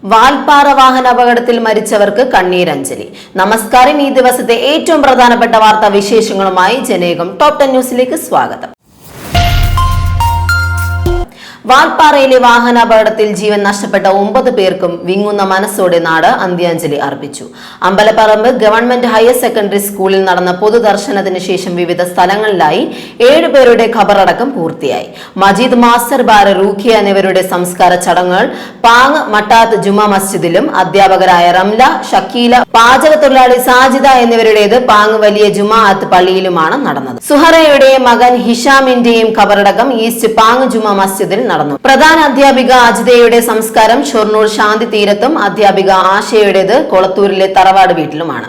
വാൽപ്പാറ വാഹനാപകടത്തിൽ മരിച്ചവർക്ക് കണ്ണീരഞ്ജലി. നമസ്കാരം. ഈ ദിവസത്തെ ഏറ്റവും പ്രധാനപ്പെട്ട വാർത്താ വിശേഷങ്ങളുമായി ജനയുഗം ടോപ് 10 ന്യൂസിലേക്ക് സ്വാഗതം. വാൽപ്പാറയിലെ വാഹനാപകടത്തിൽ ജീവൻ നഷ്ടപ്പെട്ട 9 പേർക്കും വിങ്ങുന്ന മനസ്സോടെ നാട് അന്ത്യാഞ്ജലി അർപ്പിച്ചു. അമ്പലപ്പറമ്പ് ഗവൺമെന്റ് ഹയർ സെക്കൻഡറി സ്കൂളിൽ നടന്ന പൊതുദർശനത്തിന് ശേഷം വിവിധ സ്ഥലങ്ങളിലായി 7 പേരുടെ ഖബറടക്കം പൂർത്തിയായി. മജീദ് മാസ്റ്റർ, ബാര, റൂഖിയ എന്നിവരുടെ സംസ്കാര ചടങ്ങുകൾ പാങ് മട്ടാത്ത് ജുമാ മസ്ജിദിലും അധ്യാപകരായ റംല, ഷക്കീല, പാചക തൊഴിലാളി സാജിദ എന്നിവരുടേത് പാങ് വലിയ ജുമാഅത്ത് പള്ളിയിലുമാണ് നടന്നത്. സുഹറയുടെയും മകൻ ഹിഷാമിന്റെയും ഖബറടക്കം ഈസ്റ്റ് പാങ് ജുമാ മസ്ജിദിൽ നടന്നു. പ്രധാന അധ്യാപിക അജിതയുടെ സംസ്കാരം ഷൊർണൂർ ശാന്തി തീരത്തും അധ്യാപിക ആശയുടേത് കൊളത്തൂരിലെ തറവാട് വീട്ടിലുമാണ്.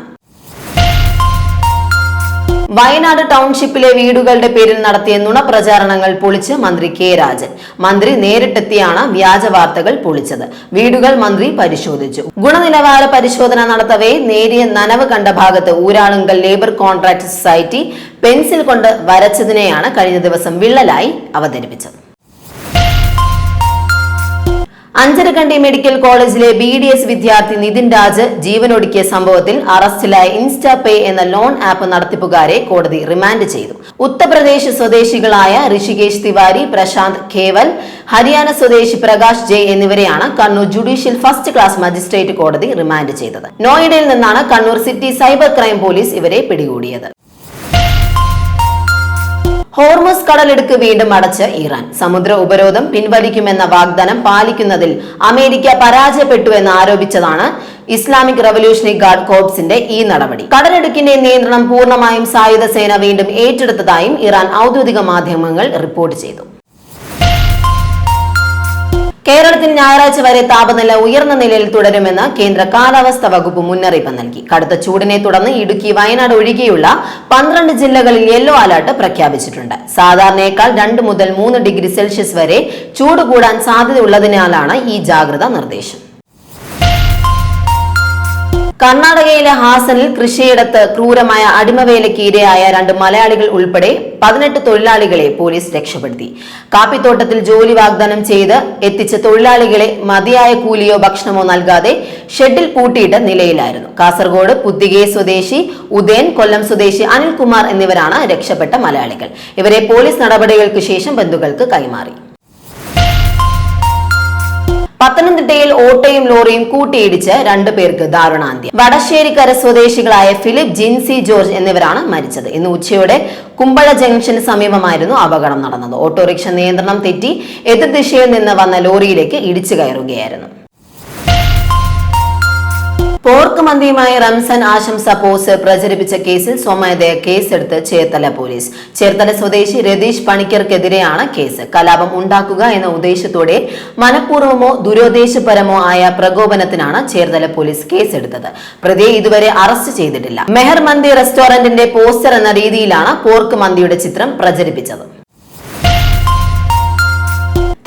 വയനാട് ടൗൺഷിപ്പിലെ വീടുകളുടെ പേരിൽ നടത്തിയ നുണപ്രചാരണങ്ങൾ പൊളിച്ച് മന്ത്രി കെ രാജൻ. മന്ത്രി നേരിട്ടെത്തിയാണ് വ്യാജ വാർത്തകൾ പൊളിച്ചത്. വീടുകൾ മന്ത്രി പരിശോധിച്ചു. ഗുണനിലവാര പരിശോധന നടത്തവേ നേരിയ നനവ് കണ്ട ഭാഗത്ത് Uralungal labour contract society pencil കൊണ്ട് വരച്ചതിനെയാണ് കഴിഞ്ഞ ദിവസം വിള്ളലായി അവതരിപ്പിച്ചത്. അഞ്ചരക്കണ്ടി മെഡിക്കൽ കോളേജിലെ BDS വിദ്യാർത്ഥി നിതിൻ രാജ് ജീവനൊടുക്കിയ സംഭവത്തിൽ അറസ്റ്റിലായ ഇൻസ്റ്റാപേ എന്ന ലോൺ ആപ്പ് നടത്തിപ്പുകാരെ കോടതി റിമാൻഡ് ചെയ്തു. ഉത്തർപ്രദേശ് സ്വദേശികളായ ഋഷികേശ് തിവാരി, പ്രശാന്ത് ഖേവൽ, ഹരിയാന സ്വദേശി പ്രകാശ് ജയ് എന്നിവരെയാണ് Kannur judicial first class magistrate കോടതി റിമാൻഡ് ചെയ്തത്. നോയിഡയിൽ നിന്നാണ് Kannur city cyber crime police ഇവരെ പിടികൂടിയത്. ഹോർമുസ് കടലിടുക്ക് വീണ്ടും അടച്ച് ഇറാൻ. സമുദ്ര ഉപരോധം പിൻവലിക്കുമെന്ന വാഗ്ദാനം പാലിക്കുന്നതിൽ അമേരിക്ക പരാജയപ്പെട്ടുവെന്ന് ആരോപിച്ചതാണ് ഇസ്ലാമിക് റവല്യൂഷണറി ഗാർഡ് കോർപ്സിന്റെ ഈ നടപടി. കടലിടുക്കിന്റെ നിയന്ത്രണം പൂർണ്ണമായും സായുധ സേന വീണ്ടും ഏറ്റെടുത്തതായും ഇറാൻ ഔദ്യോഗിക മാധ്യമങ്ങൾ റിപ്പോർട്ട് ചെയ്തു. കേരളത്തിൽ ഞായറാഴ്ച വരെ താപനില ഉയർന്ന നിലയിൽ തുടരുമെന്ന് കേന്ദ്ര കാലാവസ്ഥാ വകുപ്പ് മുന്നറിയിപ്പ് നൽകി. കടുത്ത ചൂടിനെ തുടർന്ന് ഇടുക്കി, വയനാട് ഒഴികെയുള്ള 12 ജില്ലകളിൽ യെല്ലോ അലർട്ട് പ്രഖ്യാപിച്ചിട്ടുണ്ട്. സാധാരണയേക്കാൾ 2 മുതൽ 3 ഡിഗ്രി സെൽഷ്യസ് വരെ ചൂട് കൂടാൻ സാധ്യതയുള്ളതിനാലാണ് ഈ ജാഗ്രതാ നിർദ്ദേശം. കർണാടകയിലെ ഹാസനിൽ കൃഷിയിടത്ത് ക്രൂരമായ അടിമവേലയ്ക്ക് ഇരയായ 2 മലയാളികൾ ഉൾപ്പെടെ 18 തൊഴിലാളികളെ പോലീസ് രക്ഷപ്പെടുത്തി. കാപ്പിത്തോട്ടത്തിൽ ജോലി വാഗ്ദാനം ചെയ്ത് എത്തിച്ച തൊഴിലാളികളെ മതിയായ കൂലിയോ ഭക്ഷണമോ നൽകാതെ ഷെഡിൽ പൂട്ടിയിട്ട നിലയിലായിരുന്നു. കാസർഗോഡ് പുത്തികെ സ്വദേശി ഉദയൻ, കൊല്ലം സ്വദേശി അനിൽകുമാർ എന്നിവരാണ് രക്ഷപ്പെട്ട മലയാളികൾ. ഇവരെ പോലീസ് നടപടികൾക്ക് ശേഷം ബന്ധുക്കൾക്ക് കൈമാറി. പത്തനംതിട്ടയിൽ ഓട്ടോയും ലോറിയും കൂട്ടിയിടിച്ച് 2 പേർക്ക് ദാരുണാന്ത്യം. വടശ്ശേരിക്കര സ്വദേശികളായ ഫിലിപ്പ്, ജിൻസി ജോർജ് എന്നിവരാണ് മരിച്ചത്. ഇന്ന് ഉച്ചയോടെ കുമ്പഴ ജംഗ്ഷന് സമീപമായിരുന്നു അപകടം നടന്നത്. ഓട്ടോറിക്ഷ നിയന്ത്രണം തെറ്റി എതിർദിശയിൽ നിന്ന് വന്ന ലോറിയിലേക്ക് ഇടിച്ചു കയറുകയായിരുന്നു. പോർക്ക് മന്തിയുമായി റംസാൻ ആശംസ പോസ്റ്റർ പ്രചരിപ്പിച്ച കേസിൽ സ്വമേധയാ കേസെടുത്ത് ചേർത്തല പോലീസ്. ചേർത്തല സ്വദേശി രതീഷ് പണിക്കർക്കെതിരെയാണ് കേസ്. കലാപം ഉണ്ടാക്കുക എന്ന ഉദ്ദേശത്തോടെ മനഃപൂർവ്വമോ ദുരുദ്ദേശപരമോ ആയ പ്രകോപനത്തിനാണ് ചേർത്തല പോലീസ് കേസെടുത്തത്. പ്രതിയെ ഇതുവരെ അറസ്റ്റ് ചെയ്തിട്ടില്ല. മെഹർ മന്തി റെസ്റ്റോറന്റിന്റെ പോസ്റ്റർ എന്ന രീതിയിലാണ് പോർക്ക് മന്തിയുടെ ചിത്രം പ്രചരിപ്പിച്ചത്.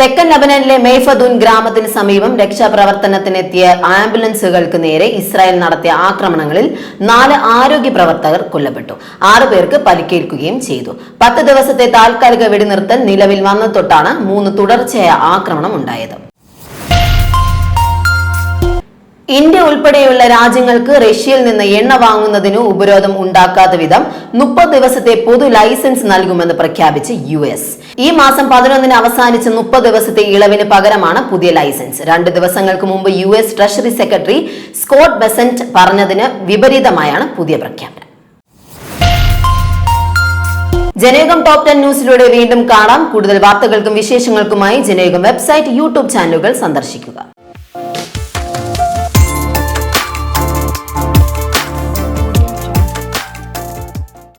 തെക്കൻ ലബനനിലെ മെയ്ഫദൂൻ ഗ്രാമത്തിന് സമീപം രക്ഷാപ്രവർത്തനത്തിനെത്തിയ ആംബുലൻസുകൾക്ക് നേരെ ഇസ്രായേൽ നടത്തിയ ആക്രമണങ്ങളിൽ 4 ആരോഗ്യ പ്രവർത്തകർ കൊല്ലപ്പെട്ടു. 6 പേർക്ക് പരിക്കേൽക്കുകയും ചെയ്തു. 10 ദിവസത്തെ താൽക്കാലിക വെടിനിർത്തൽ നിലവിൽ വന്ന തൊട്ടാണ് 3 തുടർച്ചയായ ആക്രമണം ഉണ്ടായത്. ഇന്ത്യ ഉൾപ്പെടെയുള്ള രാജ്യങ്ങൾക്ക് റഷ്യയിൽ നിന്ന് എണ്ണ വാങ്ങുന്നതിന് ഉപരോധം ഉണ്ടാക്കാത്ത വിധം 30 ദിവസത്തെ പൊതു ലൈസൻസ് നൽകുമെന്ന് പ്രഖ്യാപിച്ച് US. ഈ മാസം 11-ന് അവസാനിച്ച 30 ദിവസത്തെ ഇളവിന് പകരമാണ് പുതിയ ലൈസൻസ്. 2 ദിവസങ്ങൾക്ക് മുമ്പ് US treasury secretary Scott Bessent പറഞ്ഞതിന് വിപരീതമായാണ് പുതിയ പ്രഖ്യാപനം. ജനയുഗം ടോപ് 10 ന്യൂസിലൂടെ വീണ്ടും കാണാം. കൂടുതൽ വാർത്തകൾക്കും വിശേഷങ്ങൾക്കുമായി ജനയുഗം വെബ്സൈറ്റ്, YouTube ചാനലുകൾ സന്ദർശിക്കുക.